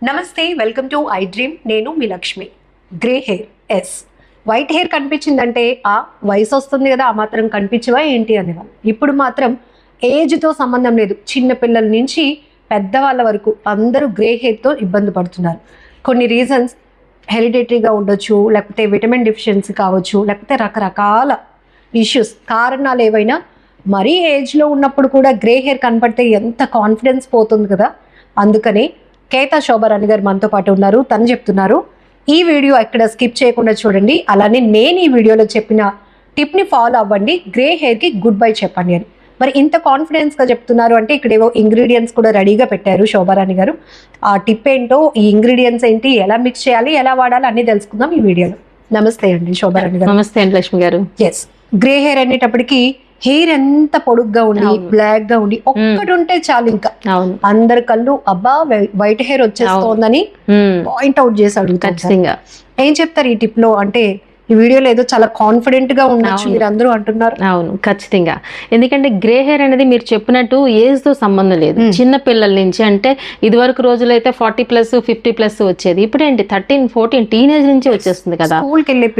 నమస్తే, welcome to I dream. నేను మీ Lakshmi. Grey hairs, white hair కనిపించిందంటే ఆ వయసు వస్తుంది కదా, ఆ మాత్రం కనిపించవా ఏంటి అనేవాళ్ళు. ఇప్పుడు మాత్రం ఏజ్తో సంబంధం లేదు, చిన్న పిల్లల నుంచి పెద్దవాళ్ళ వరకు అందరూ గ్రే హెయిర్తో ఇబ్బంది పడుతున్నారు. కొన్ని రీజన్స్ హెరిడిటరీగా ఉండొచ్చు, లేకపోతే విటమిన్ డిఫిషియన్సీ కావచ్చు, లేకపోతే రకరకాల ఇష్యూస్, కారణాలు ఏవైనా. మరీ ఏజ్లో ఉన్నప్పుడు కూడా గ్రే హెయిర్ కనపడితే ఎంత కాన్ఫిడెన్స్ పోతుంది కదా. అందుకని కేతా శోభారాణి గారు మనతో పాటు ఉన్నారు. తను చెప్తున్నారు, ఈ వీడియో ఎక్కడ స్కిప్ చేయకుండా చూడండి. అలానే నేను ఈ వీడియోలో చెప్పిన టిప్ని ఫాలో అవ్వండి, గ్రే హెయిర్కి గుడ్ బై చెప్పండి అని. మరి ఇంత కాన్ఫిడెన్స్గా చెప్తున్నారు అంటే ఇక్కడ ఏవో ఇంగ్రీడియంట్స్ కూడా రెడీగా పెట్టారు శోభారాణి గారు. ఆ టిప్ ఏంటో, ఈ ఇంగ్రీడియంట్స్ ఏంటి, ఎలా మిక్స్ చేయాలి, ఎలా వాడాలి అన్ని తెలుసుకుందాం ఈ వీడియోలో. నమస్తే అండి శోభారాణి గారు. నమస్తే అండి లక్ష్మి గారు. ఎస్, గ్రే హెయిర్ అనేటప్పటికి హెయిర్ ఎంత పొడుగ్గా ఉండి బ్లాక్ గా ఉండి ఒక్కటి ఉంటే చాలు, ఇంకా అందరి కళ్ళు అబ్బా వైట్ హెయిర్ వచ్చేస్తోందని పాయింట్ అవుట్ చేసి అడుగుతారు. ఏం చెప్తారు ఈ టిప్ లో? అంటే ఈ వీడియోలో ఏదో చాలా కాన్ఫిడెంట్ గా ఉండొచ్చు మీరు అందరూ అంటున్నారు. అవును, ఖచ్చితంగా. ఎందుకంటే గ్రే హెయిర్ అనేది మీరు చెప్పినట్టు ఏజ్ తో సంబంధం లేదు. చిన్న పిల్లల నుంచి, అంటే ఇదివరకు రోజులైతే 40+ 50+ వచ్చేది, ఇప్పుడు ఏంటి 13, 14 టీనేజ్ నుంచి వచ్చేస్తుంది కదా. స్కూల్కి వెళ్ళే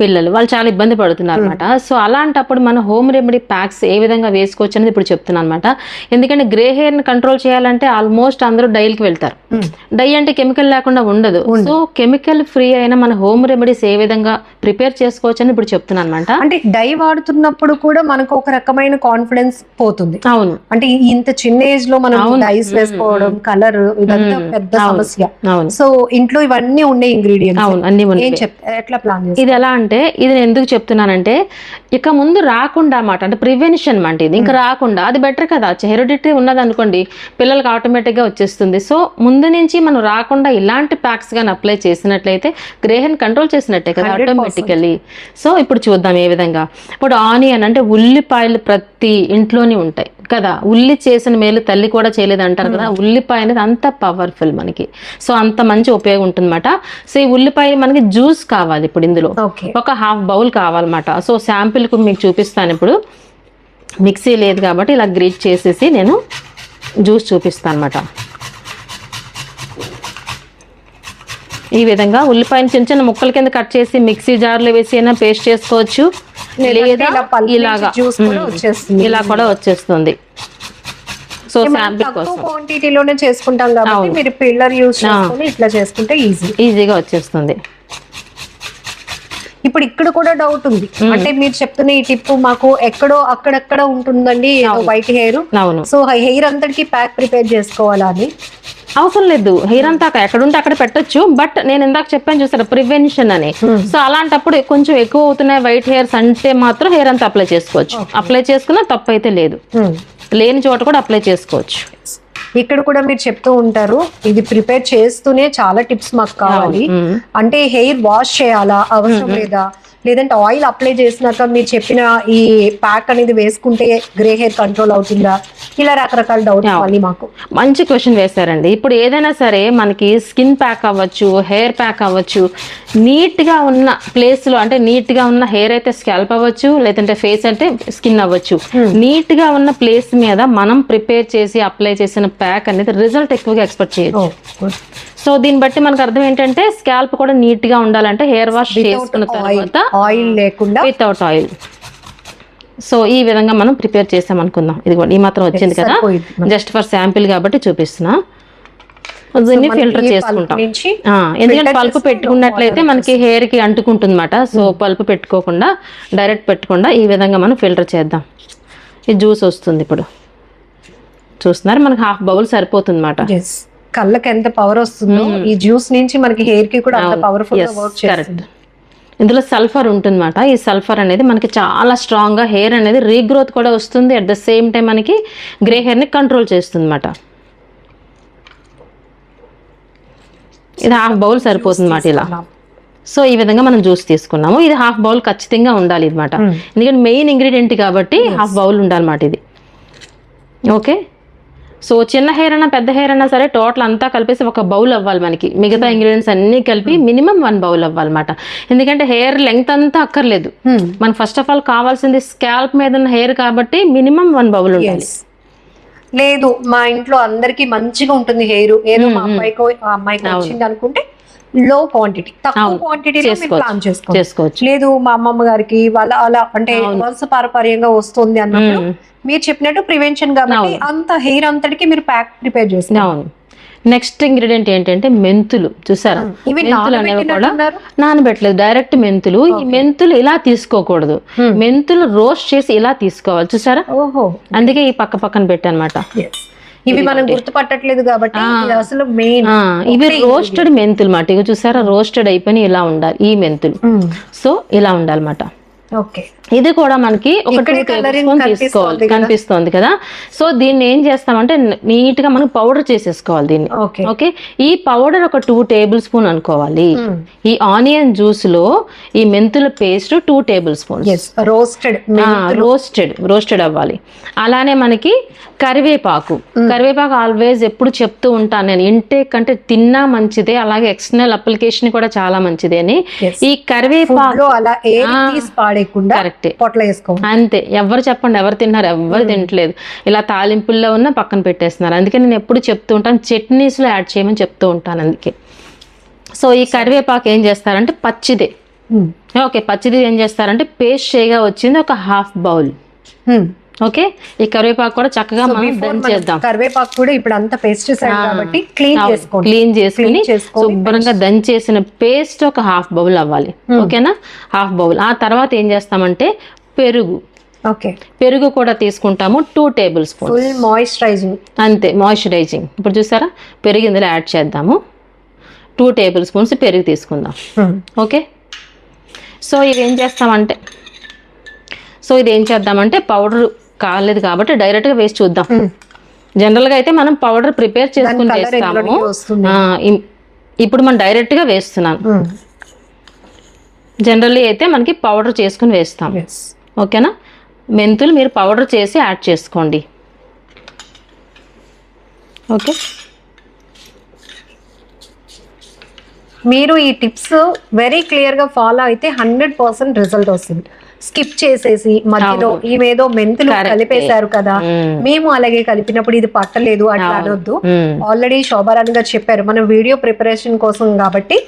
పిల్లలు వాళ్ళు చాలా ఇబ్బంది పడుతున్నారు అనమాట. సో అలాంటప్పుడు మన హోమ్ రెమెడీ ప్యాక్స్ ఏ విధంగా వేసుకోవచ్చు అనేది ఇప్పుడు చెప్తున్నాను అనమాట. ఎందుకంటే గ్రే హెయిర్ ని కంట్రోల్ చేయాలంటే ఆల్మోస్ట్ అందరూ డైకి వెళ్తారు. డై అంటే కెమికల్ లేకుండా ఉండదు. సో కెమికల్ ఫ్రీ అయిన మన హోమ్ రెమెడీస్ ఏ విధంగా ప్రిపేర్ చేసుకోవచ్చు అని ఇప్పుడు చెప్తున్నాను అనమాట. అంటే డై వాడుతున్నప్పుడు కూడా మనకు ఒక రకమైన కాన్ఫిడెన్స్ పోతుంది. అవును, అంటే ఇంత చిన్న ఏజ్ లో మనం డైస్ వేసుకోవడం, కలర్, ఇదంతా పెద్ద సమస్య. సో ఇంట్లో ఇవన్నీ ఉండే ఇంగ్రీడియంట్స్. అవును, అన్ని ఎట్లా ప్లాన్ ఇది ఎలా అంటే, ఇది నేను ఎందుకు చెప్తున్నానంటే ఇక ముందు రాకుండా అన్నమాట, అంటే ప్రివెన్షన్ అంటే ఇది ఇంకా రాకుండా అది బెటర్ కదా. హెరిడిటరీ ఉన్నది అనుకోండి, పిల్లలకి ఆటోమేటిక్ గా వచ్చేస్తుంది. సో ముందు నుంచి మనం రాకుండా ఇలాంటి ప్యాక్స్ గాని అప్లై చేసినట్లయితే గ్రే హెయిర్ కంట్రోల్ చేసినట్టే కదా ఆటోమేటికల్లీ. సో ఇప్పుడు చూద్దాం ఏ విధంగా. ఇప్పుడు ఆనియన్ అంటే ఉల్లిపాయలు ప్రతి ఇంట్లోనే ఉంటాయి కదా. ఉల్లి చేసిన మేలు తల్లి కూడా చేయలేదు అంటారు కదా. ఉల్లిపాయ అనేది అంత పవర్ఫుల్ మనకి. సో అంత మంచి ఉపయోగం ఉంటుంది అనమాట. సో ఈ ఉల్లిపాయ మనకి జ్యూస్ కావాలి. ఇప్పుడు ఇందులో ఒక 1/2 బౌల్ కావాలన్నమాట. సో శాంపిల్ కు మీకు చూపిస్తాను. ఇప్పుడు మిక్సీ లేదు కాబట్టి ఇలా గ్రేట్ చేసేసి నేను జ్యూస్ చూపిస్తాను అనమాట. ఈ విధంగా ఉల్లిపాయని చిన్న చిన్న ముక్కల కింద కట్ చేసి మిక్సీ జార్లో వేసి అయినా పేస్ట్ చేసుకోవచ్చు, లేదా ఇలాగా ఇలా కూడా వచ్చేస్తుంది. సో శాంపిల్ కోసం క్వాంటిటీలోనే చేసుకుంటాం కాబట్టి మీరు పిల్లర్ యూస్ చేసుకొని ఇట్లా చేసుకుంటే ఈజీగా వచ్చేస్తుంది. ఇప్పుడు ఇక్కడ కూడా డౌట్ ఉంది. అంటే మీరు చెప్తున్న ఈ టిప్ మాకు ఎక్కడో అక్కడక్కడ ఉంటుందండి వైట్ హెయిర్. సో హెయిర్ అంతటికి ప్యాక్ ప్రిపేర్ చేసుకోవాలా అని అవసరం లేదు. హెయిర్ అంతా ఎక్కడుంటే అక్కడ పెట్టొచ్చు. బట్ నేను ఇందాక చెప్పాను చూసారా, ప్రివెన్షన్ అని. సో అలాంటప్పుడు కొంచెం ఎక్కువ అవుతున్నాయి వైట్ హెయిర్స్ అంటే మాత్రం హెయిర్ అంతా అప్లై చేసుకోవచ్చు. అప్లై చేసుకున్నా తప్పు అయితే లేదు. లేని చోట కూడా అప్లై చేసుకోవచ్చు. ఇక్కడ కూడా మీరు చెప్తూ ఉంటారు, ఇది ప్రిపేర్ చేస్తూనే చాలా టిప్స్ మాకు కావాలి. అంటే హెయిర్ వాష్ చేయాలా, అవసరం లేదా, లేదంటే ఆయిల్ అప్లై చేసినాక మీరు చెప్పిన ఈ ప్యాక్ అనేది వేసుకుంటే గ్రే హెయిర్ కంట్రోల్ అవుతుందా, ఇలా రకరకాల డౌట్స్ మళ్ళీ మాకు. మంచి క్వశ్చన్ వేశారండి. ఇప్పుడు ఏదైనా సరే మనకి స్కిన్ ప్యాక్ అవ్వచ్చు, హెయిర్ ప్యాక్ అవ్వచ్చు, నీట్ గా ఉన్న ప్లేస్ లో, అంటే నీట్ గా ఉన్న హెయిర్ అయితే స్కాల్ప్ అవ్వచ్చు, లేదంటే ఫేస్ అంటే స్కిన్ అవ్వచ్చు, నీట్ గా ఉన్న ప్లేస్ మీద మనం ప్రిపేర్ చేసి అప్లై చేసిన ప్యాక్ అనేది రిజల్ట్ ఎక్కువగా ఎక్స్పెక్ట్ చేయొచ్చు. సో దీన్ని బట్టి మనకు అర్థం ఏంటంటే స్కాల్ప్ కూడా నీట్ గా ఉండాలంటే హెయిర్ వాష్ చేసుకున్న తర్వాత ఆయిల్ లేకుండా, వితౌట్ ఆయిల్. సో ఈ విధంగా మనం ప్రిపేర్ చేసాం అనుకుందాం. ఇది కూడా ఈ మాత్రం వచ్చింది కదా, జస్ట్ ఫర్ శాంపిల్ కాబట్టి చూపిస్తున్నా. దీన్ని ఫిల్టర్ చేసుకుంటాం. ఎందుకంటే పల్పు పెట్టుకున్నట్లయితే మనకి హెయిర్ కి అంటుకుంటుంది అనమాట. సో పల్పు పెట్టుకోకుండా, డైరెక్ట్ పెట్టకుండా ఈ విధంగా మనం ఫిల్టర్ చేద్దాం. ఈ జ్యూస్ వస్తుంది. ఇప్పుడు చూస్తున్నారు, మనకి 1/2 బౌల్ సరిపోతుంది అనమాట. కళ్ళకి ఎంత పవర్ వస్తుందో ఈ జ్యూస్ నుంచి మనకి హెయిర్ కి కూడా అంత పవర్ఫుల్ గా వర్క్ చేస్తుంది. ఇందులో సల్ఫర్ ఉంటుందన్నమాట. ఈ సల్ఫర్ అనేది మనకి చాలా స్ట్రాంగ్ గా హెయిర్ అనేది రీగ్రోత్ కూడా వస్తుంది. అట్ ద సేమ్ టైం మనకి గ్రే హెయిర్ ని కంట్రోల్ చేస్తుంది అనమాట. ఇది 1/2 బౌల్ సరిపోతుంది అన్నమాట ఇలా. సో ఈ విధంగా మనం జ్యూస్ తీసుకున్నాము. ఇది 1/2 బౌల్ ఖచ్చితంగా ఉండాలి అనమాట. ఎందుకంటే మెయిన్ ఇంగ్రీడియంట్ కాబట్టి 1/2 బౌల్ ఉండాలన్నమాట ఇది. ఓకే, సో చిన్న హెయిర్ అయినా పెద్ద హెయిర్ అయినా సరే టోటల్ అంతా కలిపేసి ఒక బౌల్ అవ్వాలి మనకి. మిగతా ఇంగ్రీడియంట్స్ అన్ని కలిపి మినిమం 1 బౌల్ అవ్వాలన్నమాట. ఎందుకంటే హెయిర్ లెంగ్త్ అంతా అక్కర్లేదు. మనకు ఫస్ట్ ఆఫ్ ఆల్ కావాల్సింది స్కాల్ప్ మీద ఉన్న హెయిర్ కాబట్టి మినిమం 1 బౌల్ ఉండాలి. లేదు మా ఇంట్లో అందరికి మంచిగా ఉంటుంది హెయిర్, ఏదో మా అబ్బాయికో ఆ అమ్మాయికి వచ్చింది అనుకుంటే లో క్వాంటిటీ, తక్కువ క్వాంటిటీలో ప్లాన్ చేసుకోవచ్చు. లేదు మా అమ్మమ్మ గారికి వాళ్ళ అలా అంటే వంశ పారపర్యంగా వస్తుంది అన్నప్పుడు మీరు చెప్పినట్టు ప్రివెన్షన్ కాబట్టి అంత హెయిర్ అంతటికి మీరు ప్యాక్ ప్రిపేర్ చేస్తారు. అవును. నెక్స్ట్ ఇంగ్రీడియంట్ ఏంటంటే మెంతులు. చూసారా, మెంతులు అనేవి కూడా నానబెట్టలేదు, డైరెక్ట్ మెంతులు. ఈ మెంతులు ఇలా తీసుకోకూడదు, మెంతులు రోస్ట్ చేసి ఇలా తీసుకోవాలి. చూసారా, ఓహో, అందుకే ఈ పక్కన పెట్టానమాట. ఇవి మనం గుర్తుపట్టట్లేదు కాబట్టి అసలు మెయిన్ ఇవి రోస్టెడ్ మెంతులు మాట. ఇవి చూసారా, రోస్టెడ్ అయిపోయి ఇలా ఉండాలి ఈ మెంతులు. సో ఇలా ఉండాలన్నమాట. ఓకే, ఇది కూడా మనకి ఒక 2 టేబుల్ స్పూన్ తీసుకోవాలి, కనిపిస్తోంది కదా. సో దీన్ని ఏం చేస్తామంటే నీట్ గా మనం పౌడర్ చేసేసుకోవాలి దీన్ని. ఓకే, ఈ పౌడర్ ఒక 2 టేబుల్ స్పూన్ అనుకోవాలి. ఈ ఆనియన్ జ్యూస్ లో ఈ మెంతుల పేస్ట్ 2 టేబుల్ స్పూన్ రోస్టెడ్ అవ్వాలి. అలానే మనకి కరివేపాకు ఆల్వేస్ ఎప్పుడు చెప్తూ ఉంటాను నేను, ఇంటేక్ అంటే తిన్నా మంచిదే, అలాగే ఎక్స్టర్నల్ అప్లికేషన్ కూడా చాలా మంచిదే అని. ఈ కరివేపాకు కరెక్ట్ పొట్ల వేసుకో అంతే. ఎవరు చెప్పండి, ఎవరు తిన్నారు? ఎవరు తినట్లేదు. ఇలా తాలింపుల్లో ఉన్న పక్కన పెట్టేస్తున్నారు. అందుకే నేను ఎప్పుడు చెప్తూ ఉంటాను, చట్నీస్ లో యాడ్ చేయమని చెప్తూ ఉంటాను. అందుకే సో ఈ కరివేపాకు ఏం చేస్తారంటే పచ్చిదే. ఓకే, పచ్చిది ఏం చేస్తారంటే పేస్ట్ చేయగా వచ్చింది ఒక 1/2 బౌల్. ఓకే, ఈ కరివేపాకు కూడా చక్కగా మనం దంచేద్దాం. కరివేపాకు కూడా ఇప్పుడు అంతా పెస్టిసైడ్ కాబట్టి క్లీన్ చేసుకుని శుభ్రంగా దంచేసిన పేస్ట్ ఒక 1/2 బౌల్ అవ్వాలి. ఓకేనా, 1/2 బౌల్. ఆ తర్వాత ఏం చేస్తామంటే పెరుగు కూడా తీసుకుంటాము 2 టేబుల్ స్పూన్. మాయిశ్చరైజింగ్ అంతే, మాయిశ్చరైజింగ్. ఇప్పుడు చూసారా, పెరుగు ఇందులో యాడ్ చేద్దాము. 2 టేబుల్ స్పూన్స్ పెరుగు తీసుకుందాం. ఓకే, సో ఇది ఏం చేద్దామంటే పౌడర్ కాలేదు కాబట్టి డైరెక్ట్ గా వేసి చూద్దాం. జనరల్ గా అయితే మనం పౌడర్ ప్రిపేర్ చేసుకుని వేస్తాము. ఇప్పుడు మనం డైరెక్ట్ గా వేస్తున్నాను. జనరల్లీ అయితే మనకి పౌడర్ చేసుకుని వేస్తాం. ఓకేనా, మెంతులు మీరు పౌడర్ చేసి యాడ్ చేసుకోండి. ఓకే, మీరు ఈ టిప్స్ వెరీ క్లియర్ గా ఫాలో అయితే 100% రిజల్ట్ వస్తుంది. స్కిప్ చేసేసి మధ్యలో ఇవేదో మెంతులు కలిపేశారు కదా, మేము అలాగే కలిపినప్పుడు ఇది పట్టలేదు అట్లా అనొద్దు. ఆల్రెడీ శోభారాణి గారు చెప్పారు, మనం వీడియో ప్రిపరేషన్ కోసం కాబట్టి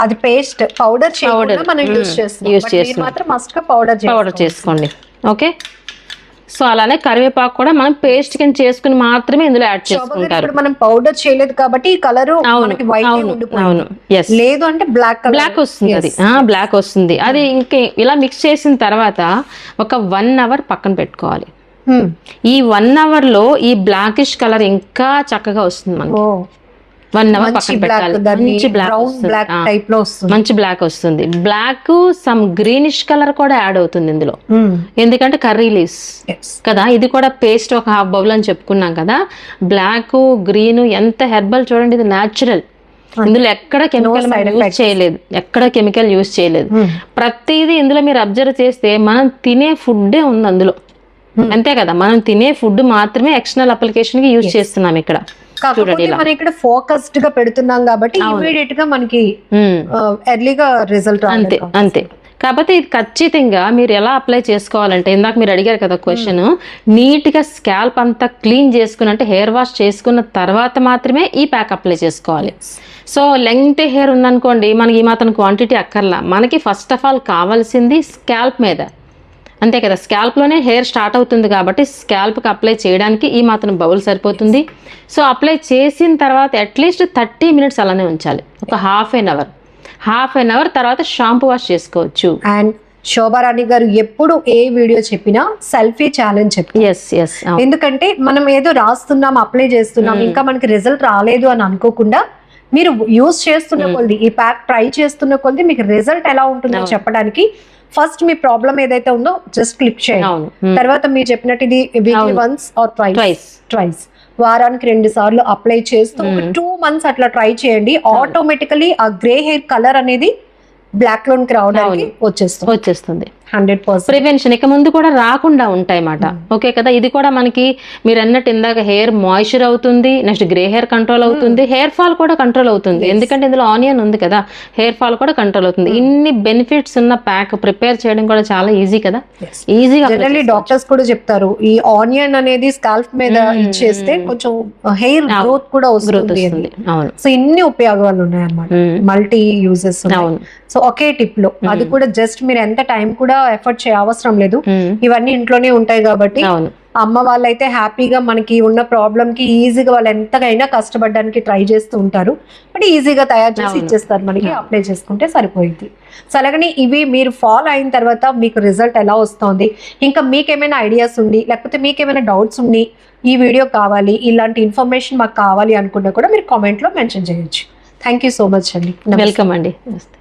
అది పేస్ట్ పౌడర్ చేయకుండా మనం యూజ్ చేస్తాం. మాత్రం మస్ట్ గా పౌడర్ చేసుకోండి. ఓకే, సో అలానే కరివేపాకు కూడా మనం పేస్ట్ కింద చేసుకుని మాత్రమే ఇందులో యాడ్ చేసుకుంటారు. మనం పౌడర్ చేయలేదు కాబట్టి ఈ కలర్ లేదు అంటే బ్లాక్ వస్తుంది. అది బ్లాక్ వస్తుంది. అది ఇంకా ఇలా మిక్స్ చేసిన తర్వాత ఒక 1 అవర్ పక్కన పెట్టుకోవాలి. ఈ 1 అవర్ లో ఈ బ్లాకిష్ కలర్ ఇంకా చక్కగా వస్తుంది మనకి. 1 అవర్ పక్కన పెట్టాలి. మంచి బ్లాక్ వస్తుంది. బ్లాక్ సమ్ గ్రీనిష్ కలర్ కూడా యాడ్ అవుతుంది ఇందులో, ఎందుకంటే కర్రీ లీవ్స్ కదా. ఇది కూడా పేస్ట్ ఒక 1/2 బౌల్ అని చెప్పుకున్నాం కదా. బ్లాక్ గ్రీన్ ఎంత హెర్బల్ చూడండి, ఇది న్యాచురల్. ఇందులో ఎక్కడ కెమికల్ యూజ్ చేయలేదు. ప్రతిదీ ఇందులో మీరు అబ్జర్వ్ చేస్తే మనం తినే ఫుడ్డే ఉంది అందులో, అంతే కదా. మనం తినే ఫుడ్ మాత్రమే ఎక్స్టర్నల్ అప్లికేషన్ కి యూజ్ చేస్తున్నాం ఇక్కడ. మనం ఇక్కడ ఫోకస్డ్ గా పెడుతున్నాం కాబట్టి ఇమీడియట్ గా మనకి ఎర్లీగా రిజల్ట్ అంతే. కాకపోతే ఇది ఖచ్చితంగా మీరు ఎలా అప్లై చేసుకోవాలంటే, ఇందాక మీరు అడిగారు కదా క్వశ్చన్, నీట్ గా స్కాల్ప్ అంతా క్లీన్ చేసుకుని అంటే హెయిర్ వాష్ చేసుకున్న తర్వాత మాత్రమే ఈ ప్యాక్ అప్లై చేసుకోవాలి. సో లెంగ్త్ హెయిర్ ఉందనుకోండి, మనకి ఈ మాత్రం క్వాంటిటీ అక్కర్లా. మనకి ఫస్ట్ ఆఫ్ ఆల్ కావాల్సింది స్కాల్ప్ మీద, అంతే కదా. స్కాల్ప్లోనే హెయిర్ స్టార్ట్ అవుతుంది కాబట్టి స్కాల్ప్కి అప్లై చేయడానికి ఈ మాత్రం బౌల్ సరిపోతుంది. సో అప్లై చేసిన తర్వాత అట్లీస్ట్ 30 మినిట్స్ అలానే ఉంచాలి, ఒక హాఫ్ ఎన్ అవర్ తర్వాత షాంపూ వాష్ చేసుకోవచ్చు. అండ్ శోభారాణి గారు ఎప్పుడు ఏ వీడియో చెప్పినా సెల్ఫీ ఛాలెంజ్ చెప్పి, ఎందుకంటే మనం ఏదో రాస్తున్నాం అప్లై చేస్తున్నాం ఇంకా మనకి రిజల్ట్ రాలేదు అని అనుకోకుండా మీరు యూజ్ చేస్తున్న కొద్ది ఈ ప్యాక్ ట్రై చేస్తున్న కొద్ది మీకు రిజల్ట్ ఎలా ఉంటుందో చెప్పడానికి ఫస్ట్ మీ ప్రాబ్లం ఏదైతే ఉందో జస్ట్ క్లిక్ చేయండి. తర్వాత మీరు చెప్పినట్టు ఇది వీక్లీ వన్స్ ఆర్ ట్వైస్ వారానికి 2 సార్లు అప్లై చేస్తూ 2 months అట్లా ట్రై చేయండి. ఆటోమేటికలీ ఆ గ్రే హెయిర్ కలర్ అనేది బ్లాక్ లోనికి రావడానికి వచ్చేస్తుంది. 100%. ప్రివెన్షన్ ఇక ముందు కూడా రాకుండా ఉంటాయి అన్నమాట. ఓకే కదా, ఇది కూడా మనకి మీరు అన్నట్టు ఇందాక హెయిర్ మాయిశ్చర్ అవుతుంది, నెక్స్ట్ గ్రే హెయిర్ కంట్రోల్ అవుతుంది, హెయిర్ ఫాల్ కూడా కంట్రోల్ అవుతుంది. ఎందుకంటే ఇందులో ఆనియన్ ఉంది కదా, హెయిర్ ఫాల్ కూడా కంట్రోల్ అవుతుంది. ఇన్ని బెనిఫిట్స్ ఉన్న ప్యాక్ ప్రిపేర్ చేయడం కూడా చాలా ఈజీ కదా, ఈజీగా. జనరల్లీ డాక్టర్స్ కూడా చెప్తారు ఈ ఆనియన్ అనేది స్కాల్ప్ మీద ఇచ్చేస్తే కొంచెం హెయిర్ గ్రోత్ కూడా వస్తుంది. అవును, సో ఇన్ని ఉపయోగాలు ఉన్నాయి అన్నమాట, మల్టీ యూజెస్. అవును. సో ఒకే టిప్ లో అది కూడా జస్ట్ మీరు ఎంత టైం కూడా ఎఫర్ట్ చేయ అవసరం లేదు, ఇవన్నీ ఇంట్లోనే ఉంటాయి కాబట్టి అవును. అమ్మ వాళ్ళైతే హ్యాపీగా మనకి ఉన్న ప్రాబ్లమ్ కి ఈజీగా వాళ్ళు ఎంతకైనా కష్టపడడానికి ట్రై చేస్తూ ఉంటారు, బట్ ఈజీగా తయారు చేసి ఇచ్చేస్తారు మనకి, అప్లై చేసుకుంటే సరిపోయింది. సో అలాగని ఇవి మీరు ఫాలో అయిన తర్వాత మీకు రిజల్ట్ ఎలా వస్తుంది, ఇంకా మీకేమైనా ఐడియాస్ ఉండి లేకపోతే మీకేమైనా డౌట్స్ ఉండి ఈ వీడియో కావాలి, ఇలాంటి ఇన్ఫర్మేషన్ మాకు కావాలి అనుకున్నా కూడా మీరు కామెంట్ లో మెన్షన్ చేయొచ్చు. థ్యాంక్ యూ సో మచ్ అండి. వెల్కమ్ అండి. నమస్తే.